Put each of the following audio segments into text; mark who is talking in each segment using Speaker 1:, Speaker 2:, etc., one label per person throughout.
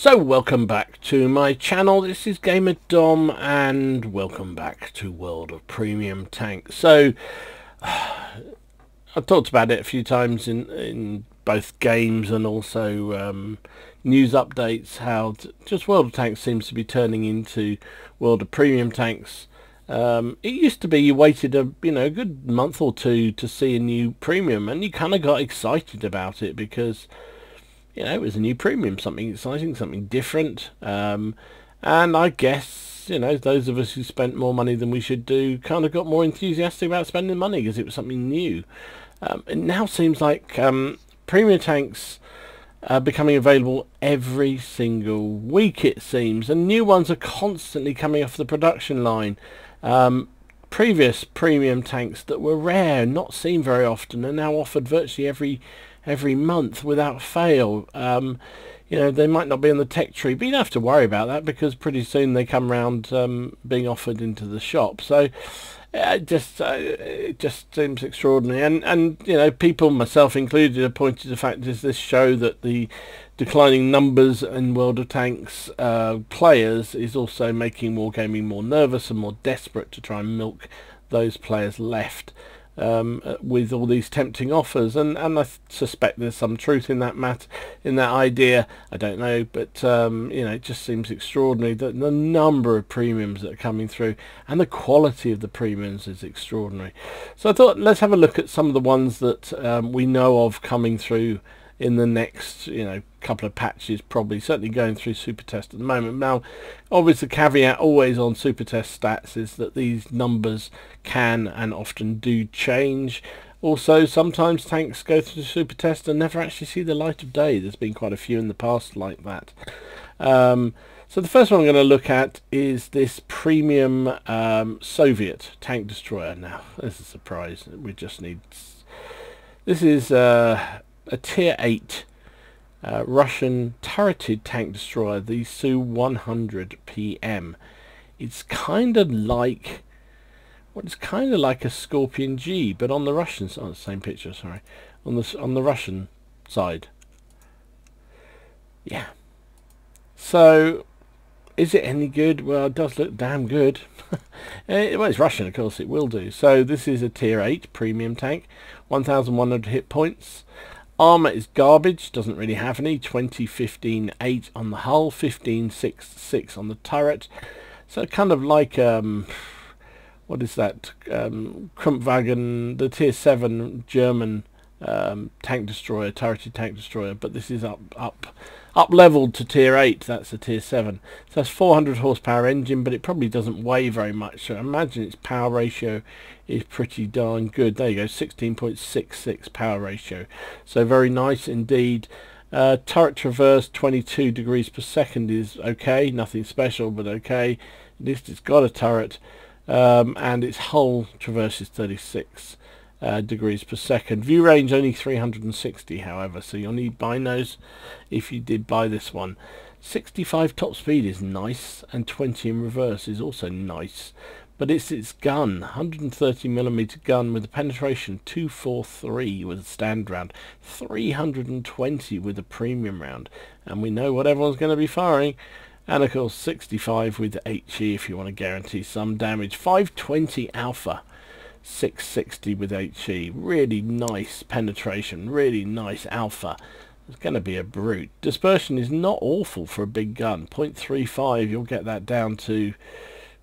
Speaker 1: So welcome back to my channel. This is Gamer Dom and welcome back to World of Premium Tanks. So I've talked about it a few times in both games and also news updates, how just World of Tanks seems to be turning into World of Premium Tanks. It used to be you waited a good month or two to see a new premium and you kind of got excited about it because it was a new premium, something exciting, something different. And I guess, those of us who spent more money than we should do kind of got more enthusiastic about spending money because it was something new. It now seems like premium tanks are becoming available every single week, it seems. And new ones are constantly coming off the production line. Previous premium tanks that were rare, not seen very often, are now offered virtually every month without fail. They might not be on the tech tree, but you don't have to worry about that because pretty soon they come around being offered into the shop. So it just seems extraordinary, and people, myself included, have pointed to the fact does this show that the declining numbers in World of Tanks players is also making wargaming more nervous and more desperate to try and milk those players left with all these tempting offers, and I suspect there's some truth in that idea. I don't know, but it just seems extraordinary that the number of premiums that are coming through and the quality of the premiums is extraordinary. So I thought let's have a look at some of the ones that we know of coming through in the next couple of patches, probably certainly going through super test at the moment. Now obviously the caveat always on super test stats is that these numbers can and often do change. Also sometimes tanks go through super test and never actually see the light of day. There's been quite a few in the past like that. So the first one I'm going to look at is this premium Soviet tank destroyer. Now there's a surprise, we just need, this is a tier 8 Russian turreted tank destroyer, the Su-100 PM. It's kind of like a Scorpion G, but on the Russian side. Oh, the same picture, sorry. On the Russian side. Yeah. So is it any good? Well, it does look damn good. Well, it's Russian, of course it will do. So this is a tier 8 premium tank, 1,100 hit points. Armor is garbage, doesn't really have any. 20, 15, 8 on the hull, 15, 6, 6 on the turret. So kind of like what is that? Krumpwagen, the tier 7 German tank destroyer, turreted tank destroyer, but this is up leveled to tier 8. That's a tier 7. So that's 400 horsepower engine, but it probably doesn't weigh very much, so I imagine its power ratio is pretty darn good. There you go, 16.66 power ratio, so very nice indeed. Turret traverse 22 degrees per second is okay, nothing special, but okay. At least it's got a turret, and its hull traverses 36 degrees per second. View range only 360, however, so you'll need binos if you did buy this one. 65 top speed is nice, and 20 in reverse is also nice, but it's its gun, 130mm gun with a penetration 243 with a standard round, 320 with a premium round, and we know what everyone's going to be firing. And of course 65 with HE if you want to guarantee some damage. 520 alpha, 660 with HE. Really nice penetration, really nice alpha. It's going to be a brute. Dispersion is not awful for a big gun. 0.35, you'll get that down to,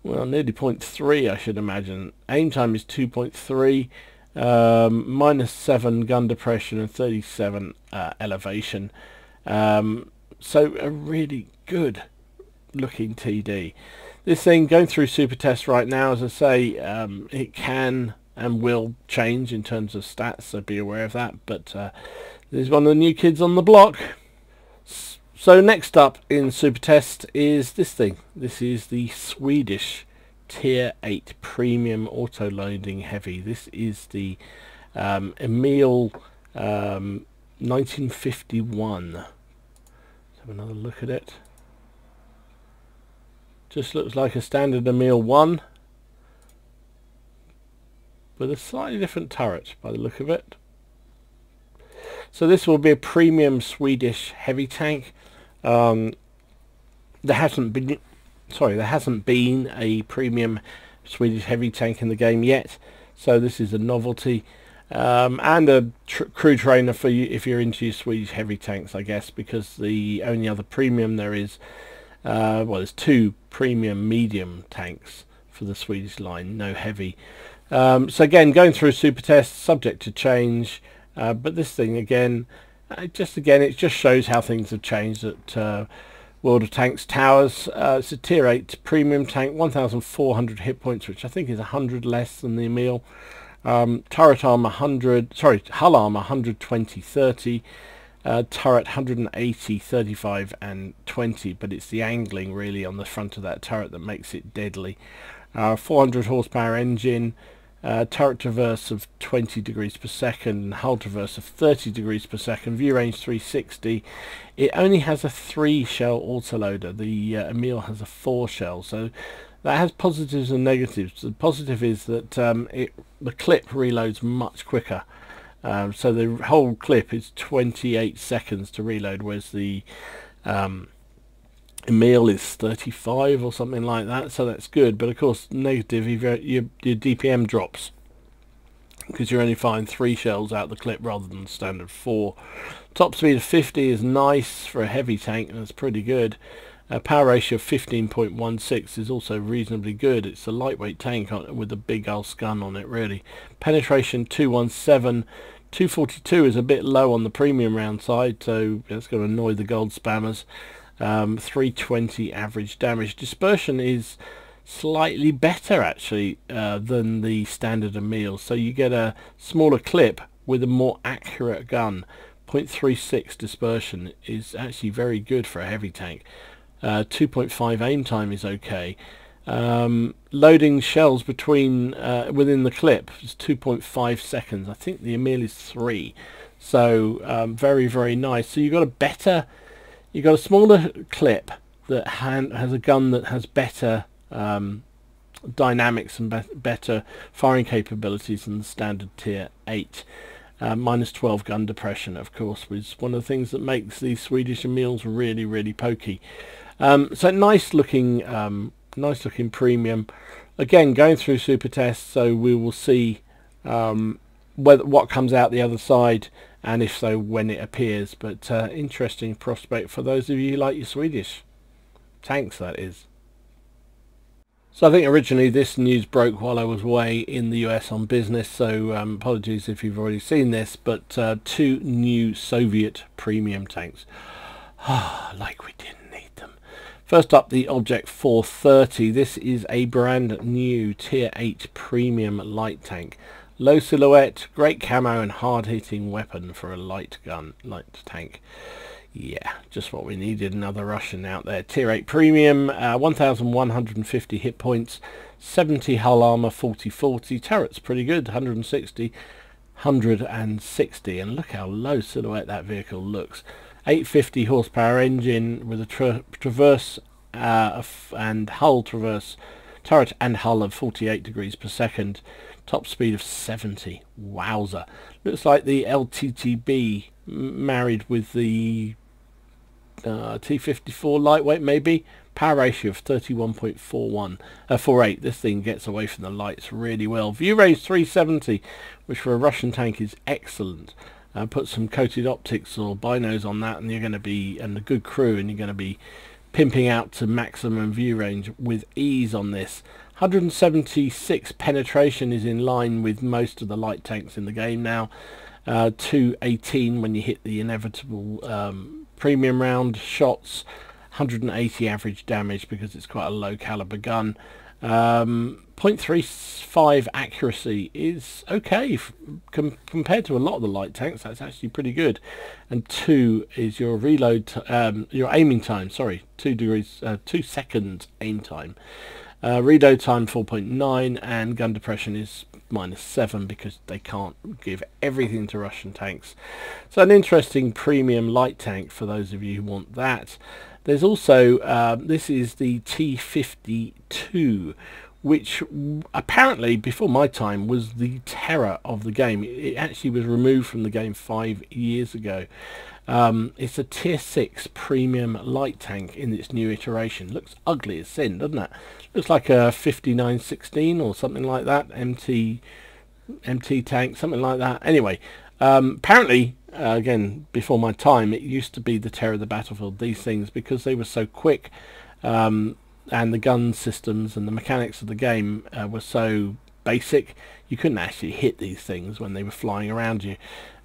Speaker 1: well, nearly 0.3 I should imagine. Aim time is 2.3, -7 gun depression and 37 elevation. So a really good looking TD. This thing going through super test right now, as I say, it can and will change in terms of stats, so be aware of that, but this is one of the new kids on the block. So next up in super test is this thing. This is the Swedish tier 8 premium auto loading heavy. This is the Emil 1951. Let's have another look at it. Just looks like a standard Emil 1 with a slightly different turret by the look of it. So this will be a premium Swedish heavy tank. there hasn't been a premium Swedish heavy tank in the game yet, so this is a novelty. And a crew trainer for you if you're into your Swedish heavy tanks, I guess, because the only other premium there is, well, there's 2 premium medium tanks for the Swedish line, no heavy. So again, going through super tests, subject to change, but this thing again, it just shows how things have changed at World of Tanks Towers. It's a tier 8 premium tank, 1,400 hit points, which I think is 100 less than the Emil. Turret armor hull armor 120 30, turret 180 35 and 20, but it's the angling really on the front of that turret that makes it deadly. 400 horsepower engine, turret traverse of 20 degrees per second and hull traverse of 30 degrees per second, view range 360. It only has a 3 shell autoloader. The Emil has a 4 shell, so that has positives and negatives. The positive is that the clip reloads much quicker. So the whole clip is 28 seconds to reload, whereas the Emil is 35 or something like that. So that's good. But of course, negative, your DPM drops because you're only firing 3 shells out the clip rather than standard 4. Top speed of 50 is nice for a heavy tank, and that's pretty good. Power ratio of 15.16 is also reasonably good. It's a lightweight tank with a big ass gun on it, really. Penetration 217. 242 is a bit low on the premium round side, so that's going to annoy the gold spammers. 320 average damage. Dispersion is slightly better actually than the standard Emil, so you get a smaller clip with a more accurate gun. 0.36 dispersion is actually very good for a heavy tank. 2.5 aim time is okay. Loading shells between within the clip is 2.5 seconds. I think the Emil is 3, so very, very nice. So you've got a smaller clip that has a gun that has better dynamics and better firing capabilities than the standard tier 8. Minus 12 gun depression, of course, was one of the things that makes these Swedish Emils really, really pokey. So nice looking premium. Again, going through super tests, so we will see what comes out the other side, and if so, when it appears. But interesting prospect for those of you who like your Swedish tanks, that is. So I think originally this news broke while I was away in the US on business, so apologies if you've already seen this, but 2 new Soviet premium tanks. Like we didn't need them. First up, the Object 430. This is a brand new tier 8 premium light tank. Low silhouette, great camo and hard-hitting weapon for a light tank. Yeah, just what we needed, another Russian out there. Tier 8 premium, 1,150 hit points, 70 hull armor, 40-40. Turret's pretty good, 160, and look how low silhouette that vehicle looks. 850 horsepower engine with a traverse and hull traverse, turret and hull of 48 degrees per second. Top speed of 70. Wowzer. Looks like the LTTB married with the T54 lightweight, maybe. Power ratio of 31.48. This thing gets away from the lights really well. View range 370, which for a Russian tank is excellent. Put some coated optics or binos on that, and you're going to be, and a good crew, and you're going to be pimping out to maximum view range with ease on this. 176 penetration is in line with most of the light tanks in the game now. 218 when you hit the inevitable premium round shots. 180 average damage because it's quite a low caliber gun. 0.35 accuracy is okay compared to a lot of the light tanks. That's actually pretty good. And 2 is your reload, your aiming time. Sorry, 2 seconds aim time. Reload time 4.9, and gun depression is -7 because they can't give everything to Russian tanks. So an interesting premium light tank for those of you who want that. There's also this is the T52, which apparently before my time was the terror of the game. It actually was removed from the game 5 years ago. It's a tier 6 premium light tank in its new iteration. Looks ugly as sin, doesn't it? Looks like a 5916 or something like that, MT tank, something like that. Anyway, apparently, again, before my time, it used to be the terror of the battlefield, these things, because they were so quick, and the gun systems and the mechanics of the game were so basic, you couldn't actually hit these things when they were flying around you.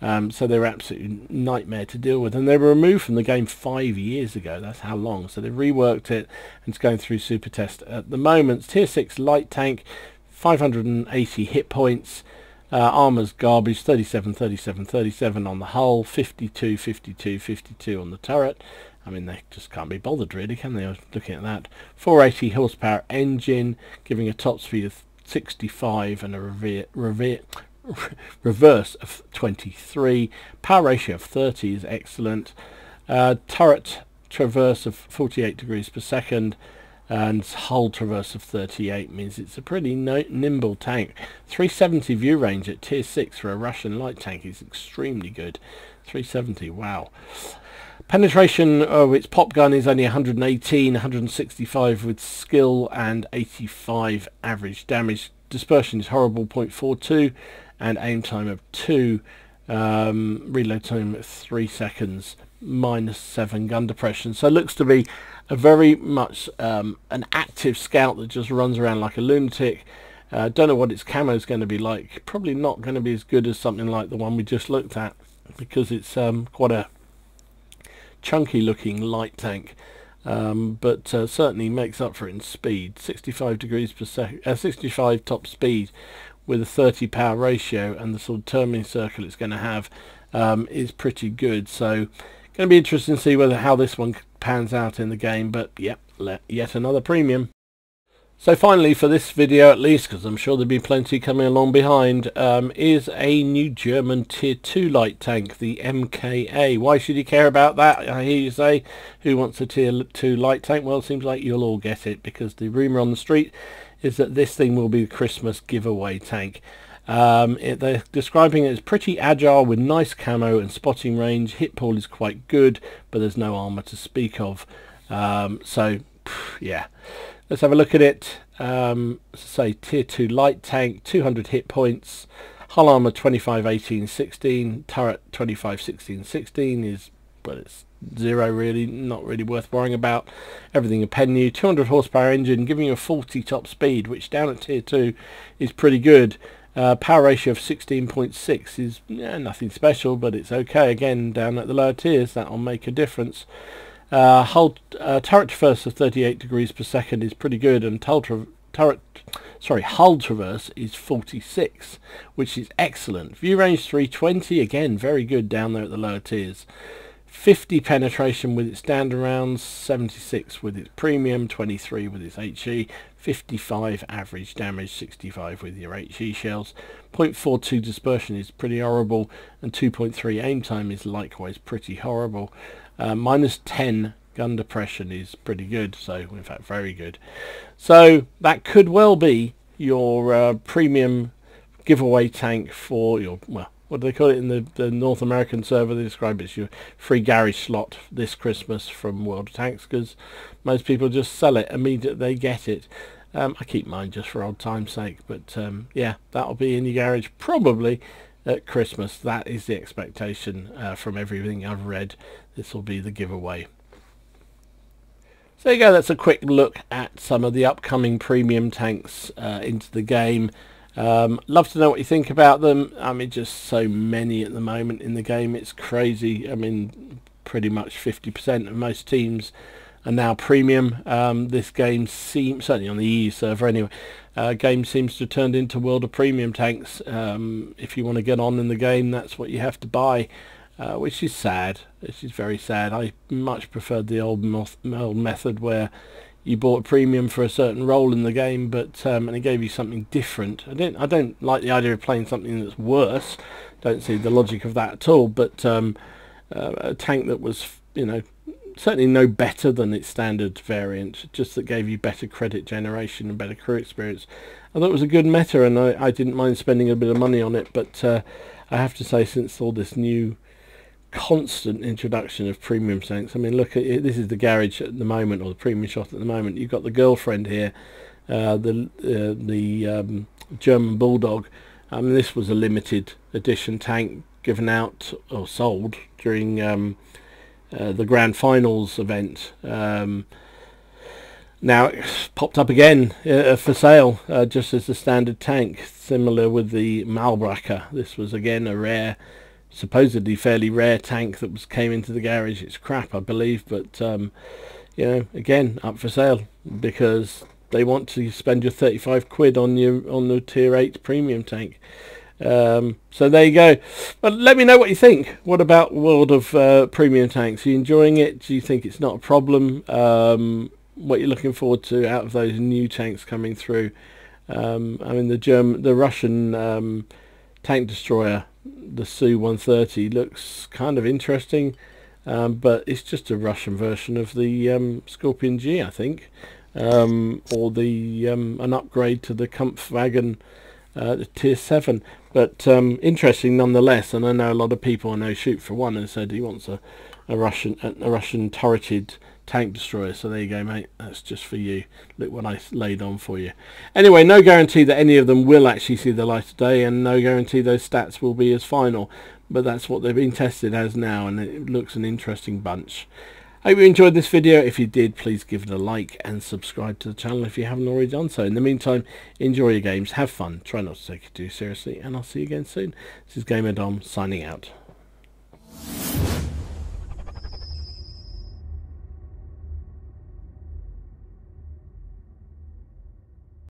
Speaker 1: So they were absolutely nightmare to deal with, and they were removed from the game 5 years ago. That's how long. So they've reworked it, and it's going through super test at the moment. Tier 6 light tank, 580 hit points. Armor's garbage, 37, 37, 37 on the hull, 52, 52, 52 on the turret. I mean, they just can't be bothered, really, can they? I was looking at that. 480 horsepower engine, giving a top speed of 65 and a reverse of 23. Power ratio of 30 is excellent. Turret traverse of 48 degrees per second, and hull traverse of 38 means it's a pretty nimble tank. 370 view range at tier 6 for a Russian light tank is extremely good. 370, wow. Penetration of its pop gun is only 118, 165 with skill, and 85 average damage. Dispersion is horrible, 0.42, and aim time of 2. Reload time of 3 seconds, -7 gun depression. So it looks to be a very much an active scout that just runs around like a lunatic. Don't know what its camo is going to be like. Probably not going to be as good as something like the one we just looked at, because it's quite a chunky looking light tank, but certainly makes up for it in speed. 65 degrees per second, 65 top speed with a 30 power ratio, and the sort of turning circle it's going to have is pretty good. So going to be interesting to see how this one pans out in the game. But yep, yet another premium. So finally, for this video at least, because I'm sure there'll be plenty coming along behind, is a new German tier 2 light tank, the MKA. Why should you care about that, I hear you say? Who wants a tier 2 light tank? Well, it seems like you'll all get it, because the rumour on the street is that this thing will be the Christmas giveaway tank. They're describing it as pretty agile with nice camo and spotting range. Hit pool is quite good, but there's no armour to speak of. So, yeah. Let's have a look at it. Say tier 2 light tank, 200 hit points, hull armor 25, 18, 16, turret 25, 16, 16 is, well, it's 0 really, not really worth worrying about. Everything append new. 200 horsepower engine, giving you a 40 top speed, which down at tier 2 is pretty good. Power ratio of 16.6 is nothing special, but it's okay. Again, down at the lower tiers, that'll make a difference. Hull turret traverse of 38 degrees per second is pretty good, and hull traverse is 46, which is excellent. View range 320, again very good down there at the lower tiers. 50 penetration with its standard rounds, 76 with its premium, 23 with its HE, 55 average damage, 65 with your HE shells. 0.42 dispersion is pretty horrible, and 2.3 aim time is likewise pretty horrible. -10 gun depression is pretty good, so in fact very good. So that could well be your premium giveaway tank for your, well, what do they call it in the North American server? They describe it as your free garage slot this Christmas from World of Tanks, because most people just sell it immediately they get it. I keep mine just for old time's sake, but yeah, that'll be in your garage probably at Christmas. That is the expectation from everything I've read. This will be the giveaway. So there you go, that's a quick look at some of the upcoming premium tanks into the game. Love to know what you think about them. I mean, just so many at the moment in the game, it's crazy. I mean, pretty much 50% of most teams are now premium. This game seems, certainly on the EU server anyway, game seems to have turned into World of Premium tanks. If you want to get on in the game, that's what you have to buy, which is sad. This is very sad. I much preferred the old method where you bought a premium for a certain role in the game, but and it gave you something different. I don't like the idea of playing something that's worse. Don't see the logic of that at all. But a tank that was, you know, certainly no better than its standard variant, just that gave you better credit generation and better crew experience. I thought it was a good meta, and I didn't mind spending a bit of money on it, but I have to say, since all this new constant introduction of premium tanks, I mean, look at it, this is the garage at the moment, or the premium shot at the moment. You've got the girlfriend here, the German Bulldog. I mean, this was a limited edition tank given out or sold during the Grand Finals event. Now it's popped up again for sale, just as a standard tank, similar with the Malbracker. This was again a rare, supposedly fairly rare tank that came into the garage. It's crap, I believe, but you know, again up for sale because they want to spend your 35 quid on the tier 8 premium tank. So there you go. But let me know what you think. What about World of Premium Tanks? Are you enjoying it? Do you think it's not a problem? What you're looking forward to out of those new tanks coming through? I mean, the Russian tank destroyer, the Su-130, looks kind of interesting, but it's just a Russian version of the Scorpion G, I think. Or the an upgrade to the Kampfwagen tier 7, but interesting nonetheless. And I know a lot of people, I know Shoot for One has said he wants a Russian turreted tank destroyer. So there you go, mate, that's just for you. Look what I laid on for you. Anyway, no guarantee that any of them will actually see the light of day, and no guarantee those stats will be as final, but that's what they're being tested as now, and it looks an interesting bunch. I hope you enjoyed this video. If you did, please give it a like and subscribe to the channel if you haven't already done so. In the meantime, enjoy your games, have fun, try not to take it too seriously, and I'll see you again soon. This is Gamer Dom signing out.